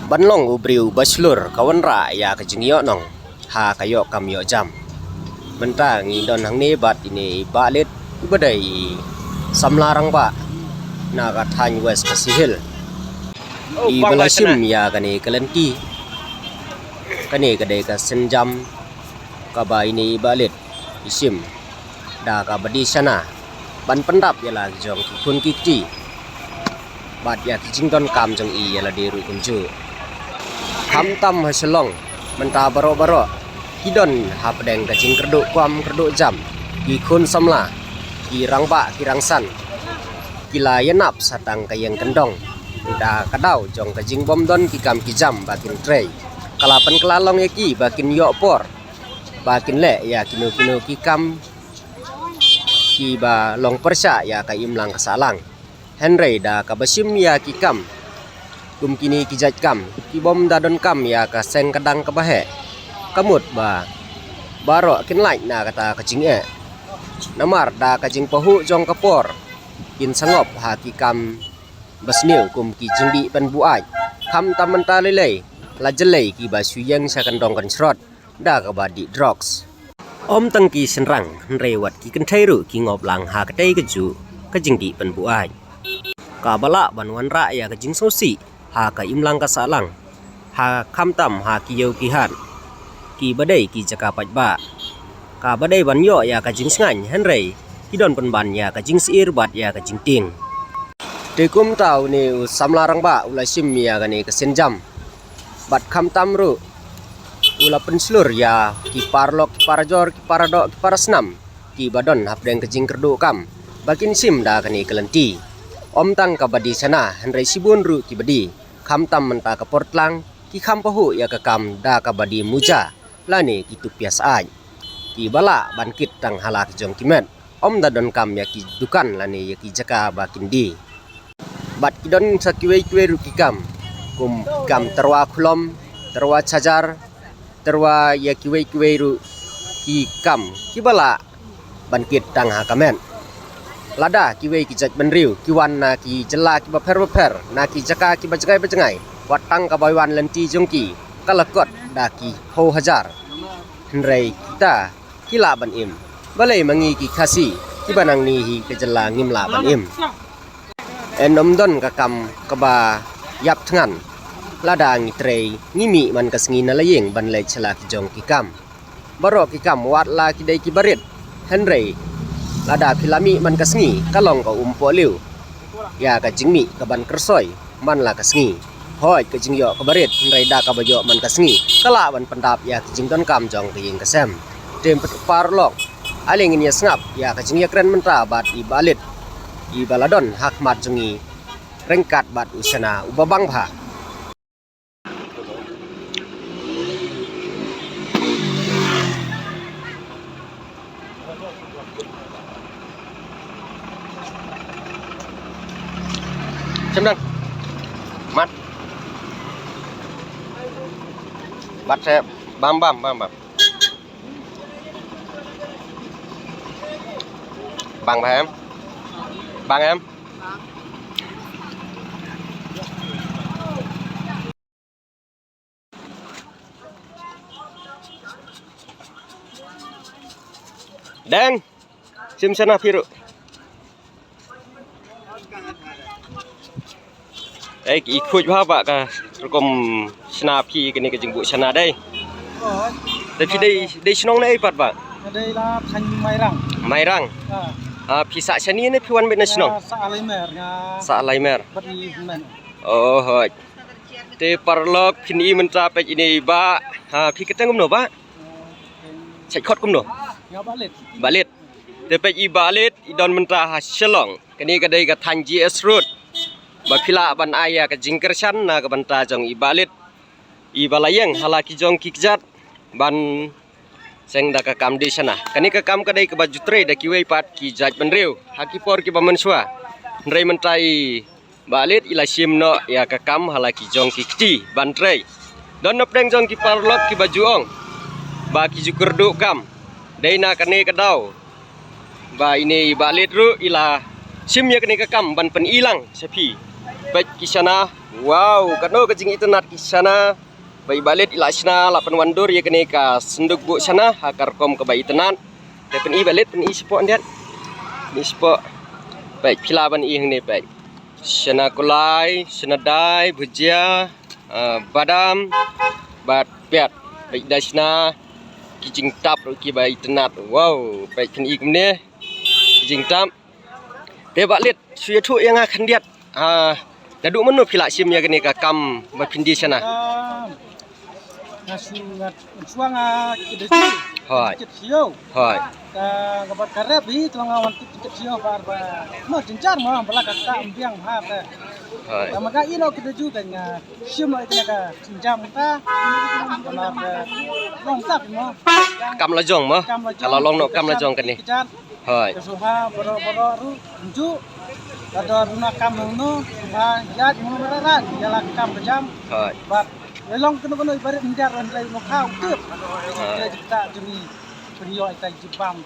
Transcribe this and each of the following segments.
Banlong ubriu baslur kawan ra ya kejingyo nong ha kayo kam yo jam. Mentang ngi don hang ni bat ini balit ibadai samlarang ba na ka thany west kasihil. I balasim ya kani kalenti. Kani kadai ka senjam ka ba ini balit isim da ka badi sana ban pendap ya la jong ki kun kiti. Bat ya kijing don kam jong I ya la diru kunju. Kam tam haselong menta baro-baro kidon ha pedeng kajing kerduk kuam kerduk jam ki kun samla ki rangba ki rangsan kila yenap satang kayeng kendong da kadau jong kajing bom don ki kam ki jam bakin trei kalapan kelalong ya ki bakin yok por bakin le ya kinu ki kam ki ba long persya ya ka imlang kasalang Henry da kabasim ya ki kam kum kini kijat kam ki bom dadon kam ya ka seng kadang kabahe kamut ba baro kin lain na kata kacing namar da kajing pahu jong kapor kin sangop ha ki kam basniu kum ki jingdi pen buai kam tamenta lele la jelei ki ba suyeng sa kandong kan srot da ka ba di drugs om tangki senrang rewat ki kenthairu ki ngop lang ha kadai keju kajingdi pen buai ka bala banwan ra ya kajing sosi ha ka imlang ka salang ha kham tam ha ki yeu ki han ki badai ki jaka paj ba ka badai ban yo ya ka jing sngan henrei ki don pen ban ya ka jing sir bat ya ka jing ting te kum tau ni samlarang ba ula sim ya ka ni ka senjam bat kham tam ru ula penslur ya ki parlok ki parajor ki parado ki parasnam ki badon hapdeng ka jing kerdu kam bakin sim da ka ni kelenti om tang ka badi sana henrei sibun ru ki badi kham tam menta ka portlang ki kham pahu ya ka kam da ka badi muja lani ki tu pias ai ki bala bankit tang halak jong kimet om da don kam ya ki dukan lani ya ki jaka bakin di bat ki don sakiwe kiwe ru ki kam kum kam terwa khulom terwa chajar terwa ya kiwe ru ki kam ki bala bankit tang ha kamen lada kiwe ki jaj benriu ki wan na ki jela ki baper na ki jaka ki bajangai watang ka boywan lenti jongki kalakot da ki ho hajar henrei kita kila ban im balai mangi ki khasi ki banang ni hi ke jela ngimla ban im enom don ka kam ka ba yap thngan lada ngi trei ngimi man ka sngi na layeng ban lai chela ki jong ki kam baro ki kam wat la ki dei ki barit henrei lada pilami man ka sngi kalong ka umpo liu ya ka jingmi ka ban kersoi man la ka sngi hoi ke jing yo kabarit rai da ka bayo man kasngi kala ban pendap ya jing don kam jong ke ying kasem tem parlok aling ini snap ya ka jing ya kren mentra bat I balit I baladon hak mat jungi rengkat bat usana ubabang pha chấm mat bắt xe bam bằng phải em bằng em đen sim sana piru ấy cái khuy hoa bạc à cùng sana pi cái này cái dịch vụ sana đâyแต่พี่ได้ชนองในปัดบ่ได้ลาพันไม้รังพี่สะชนีนี่พี่วันเป็นชนองสะอะไรแม่สะอะไรแม่บัดนี้แม่โอ้โหแต่ปารลอกพี่นี่มันจะไปจีนี่บ้าพี่ก็ตั้งกุมหนูบ้าใช้คอดกุมหนูบาเล็ดแต่ไปอีบาเล็ดอีดอนมันจะหาฉลองกันนี้ก็ได้กับทัน GS Road บักพิลาบันอายกับจิงกระชันนะกับบันตาจงอีบาเล็ดอีบาลายังฮาลากิจงกิกจัดban seng da ka kam di sana kani ka kam kadai ka baju tre da kiwei pat ki jaj ban reu haki por ki baman swa rei mentai balit ila sim no ya ka kam halaki jong ki kti ban tre don no preng jong ki parlok ki baju ong ba ki jukur du kam dei na kane ka dau ba ini balit ru ila sim ya kani ka kam ban pen ilang sepi baik kisana wow kano kajing internet kisana bai balit ilasna la penwandur ya kene ka senduk bu sana hakar kom ke bai internet te pen i balit pen i sport ndiat ni sport baik pila ban i hne baik sana kulai sana dai bhujia badam bat pet baik dasna kijing tap ki bai internet wow baik pen i kemne kijing tap te balit suya thu yang akan diat dadu menu pila sim ya kene ka kam ba pindi sana Ngat suang kita Hai. siu. Hai. Kabat karep hi tuang awan kita siu barba. Mo jencar mo bala kata ambiang ha ta. Hai. Maka ino kita juga nga siu mo itu ka jenjam ta. Bala long tak mo. Kam lajong mo. Kalau long no kam lajong kan ni. Hai. Suha boro-boro ru unju. Ada runa kam no ha ya mo bararan jalan kam jam. Hai. Bat long kena ibarat menjar andai no kau tep. Kita jemi penyo ai jibam.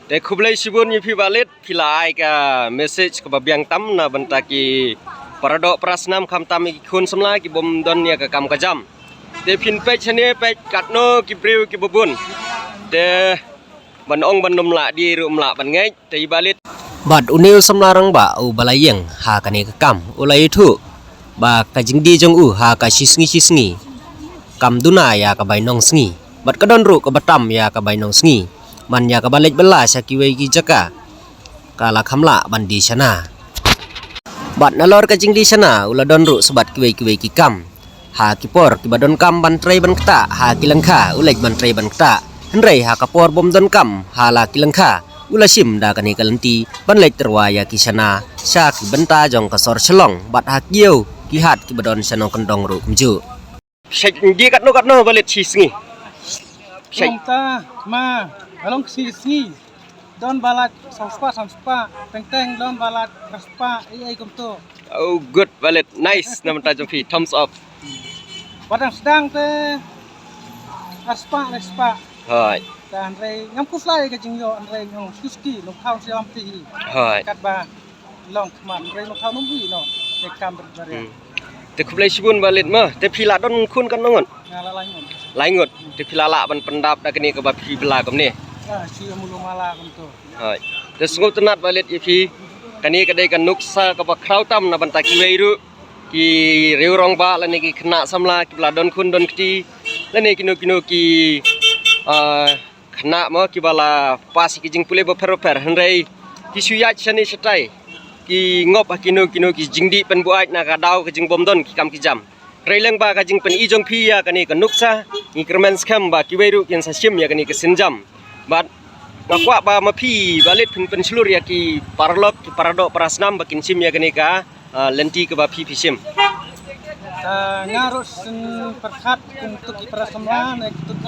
Te khublai sibun ni phi balit philai ka message ka babiang tam na bantaki paradok prasnam kham tam ki khun samla ki bom don ya ka kam ka jam. Te phin pe chane pe katno ki briu ki bubun. Te ban ong ban num la di rum la ban ngai te balit bad unil samlarang ba u balayeng ha kane ka kam ulai thu ba kajing di jong u ha ka sisngi kam duna ya ka bai nong sngi bat ka don ru ka batam ya ka bai nong sngi man ya ka balej bela sa ki wei ki jaka kala khamla ban di sana bat nalor kajing di sana ula don ru sebat ki wei ki kam ha ki por ki badon kam ban trei ban kta ha ki langkha ulej ban trei ban kta henrei ha ka por bom don kam ha la ki langkha ula sim da kani kalanti ban lej terwaya ki sana sa ki benta jong ka sor chelong bat ha kieu ki hat ki badon sanong kendong ru kumju sek di katno balit sisngi Kita ma along sisngi don balat samspa teng don balat raspa ai kumto. oh good balit nice nama tajam fi thumbs up Padang sedang te raspa hai dan rei ngam kuslai ka jingyo rei ngong suski no kau siam ti hai kat ba long kman rei no kau nombi no te kam berbare te khublai sibun balit ma te phila don khun kan nongon ngala langon laingot te phila la ban pendap da kini ka ba phi bela kam ni si mulu mala kumto hai te sungop tenat balit i phi kani kadai kan nuksa ka ba krau tam na ban ta ki wei ru ki reu rong ba la ni ki khna samla ki bla don khun don kti la ni kino ki khna mo ki bala pas ki jing pule ba fer henrei ki suya chani setai ki ngop kino ki jingdi pen buai na ka dau ka jing bom don ki kam ki jam reileng ba ka jing pen i jong phi ya kani ka nuksa ni kermen skam ba ki wei ru kin sa sim ya kani ka sinjam bat ngakwa ba ma phi balit pen seluruh ya ki parlok ki paradok prasnam ba kin sim ya kani ka lenti ka ba phi sim ngarus perkat untuk prasamla nek tuki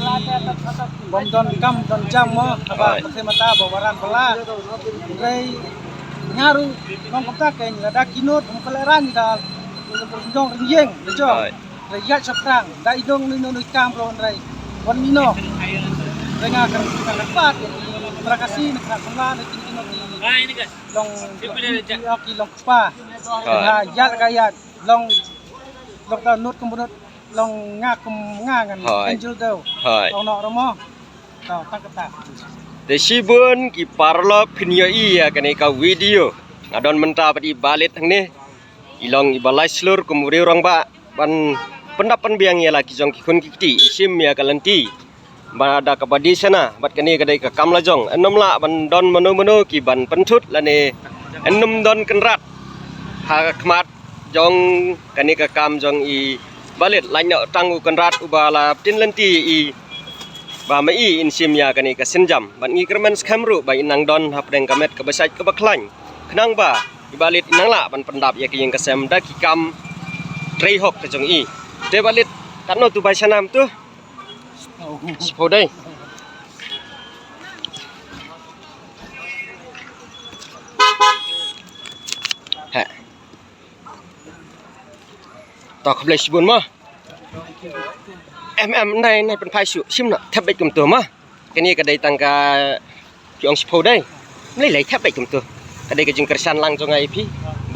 bom don kam don jam mo aba pake mata bawaran bala rei ngaru ngom kota ke ada kinot mukaleran da dong rinjeng bejo rei ya saprang da idong ni no kam ron rei wan mino renga kan pat prakasi nek prasamla nek kinot ini guys long ki long pa ha ya kaya long dokter nut kemudian long ngan angel tau long nok romo tau tak ketak de sibun ki parlok pinyo iya kani ka video ngadon menta padi balit hang ni ilong ibalai slur kumuri orang ba ban pendapan biang ya laki jong ki kun ki ti sim ya kalanti bada ka badi sana bat kani kadai ka kam lajong enom la ban don mano ki ban pentut la ni enom don kenrat ha khmat jong kani ka kam jong i balit lainyo tangu kenrat ubala tin lenti i ba mai i in sim ya kani ka sinjam ban ngi kermen skamru ba inang don hap deng kamet ka basai ka baklan khnang ba i balit inang la ban pendap ya ki yang kasem da ki kam trei hok ka jong i te balit kanno tu bai sanam tu sipo dai ha to khablai sibun ma em nàyเป็นไฟสุชิมนะแทบไปกลุ่มตัวมาcái này cái đây tăng cả chuyện sipo đây lấyแทบไปกลุ่มตัวcái đây cáiจึงกระชันลังcho ngayพี่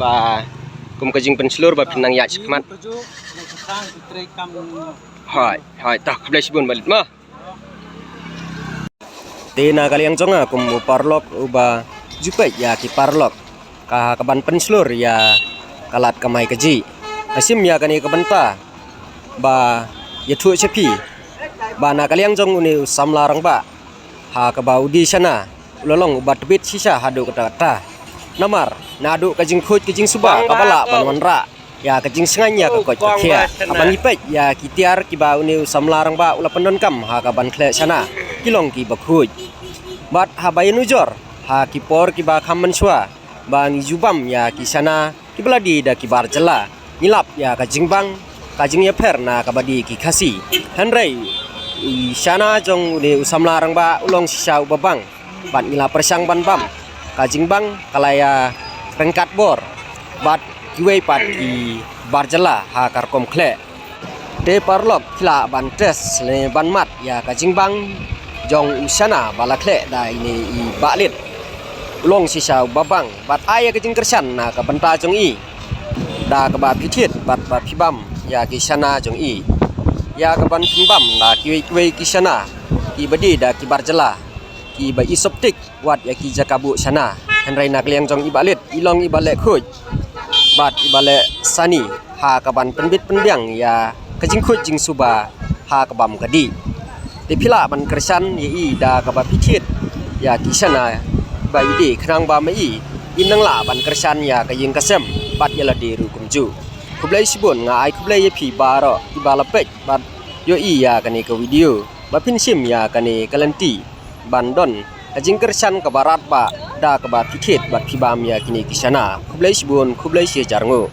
và kum ka jing pen slur ba pinang ya chikmat Tuju nak sang putri kam hai ta khablai sibun balit ma te na kali yang jonga kum parlok uba jupai ya ki parlok ka kaban pen slur ya kalat kamai kaji asim ya kani ka benta ba ya thu chepi ba na kali yang jong uni samlarang ba ha ka ba udi sana ulolong ubat bit sisa hadu kata namar nadu kajing khoj kajing suba kabala banwanra ya kajing senganya ka koj kia abang ipet ya kitiar ki ba uni samlarang ba ula pendon kam ha ka ban khle sana kilong ki ba khoj bat ha bayanu jor ha ki por ki ba khamman chwa ba ngi jubam ya ki sana ki beladi da ki bar jela nilap ya kajing bang kajing ya per na ka badi ki khasi hanrai sana jong uni samlarang ba ulong sisa ubabang bat ngila persang ban bam kajing bang kalaya rengkat bor bat kiwei pat ki barjala ha karkom khle te parlok khla ban tes le ban mat ya kajing bang jong usana bala khle da ini i balit long sisa babang bat aya kajing kersan na ka benta jong i da ka ba phithit bat ba phibam ya ki sana jong i ya ka ban phimbam da kiwei ki sana ki badi da ki barjala ki ba isoptik wat ya ki jakabu sana hanrai nak liang jong ibalit ilong ibale khuj bat ibale sani ha kaban penbit pendiang ya kajing khuj jing suba ha kabam kadi tipila ban kersan ye i da kaba phithit ya ki sana ba ide khnang ba mai inang la ban kersan ya kaying kasem bat ya la de ru kumju kublai sibun nga ai kublai ye phi ba ro ibala pek bat yo i ya kani ka video ba pin sim ya kani kalanti bandon kajing kersan ke barat ba da ke ba phithit bat phibam ya kini kisana kublai sibun kublai sia jarngo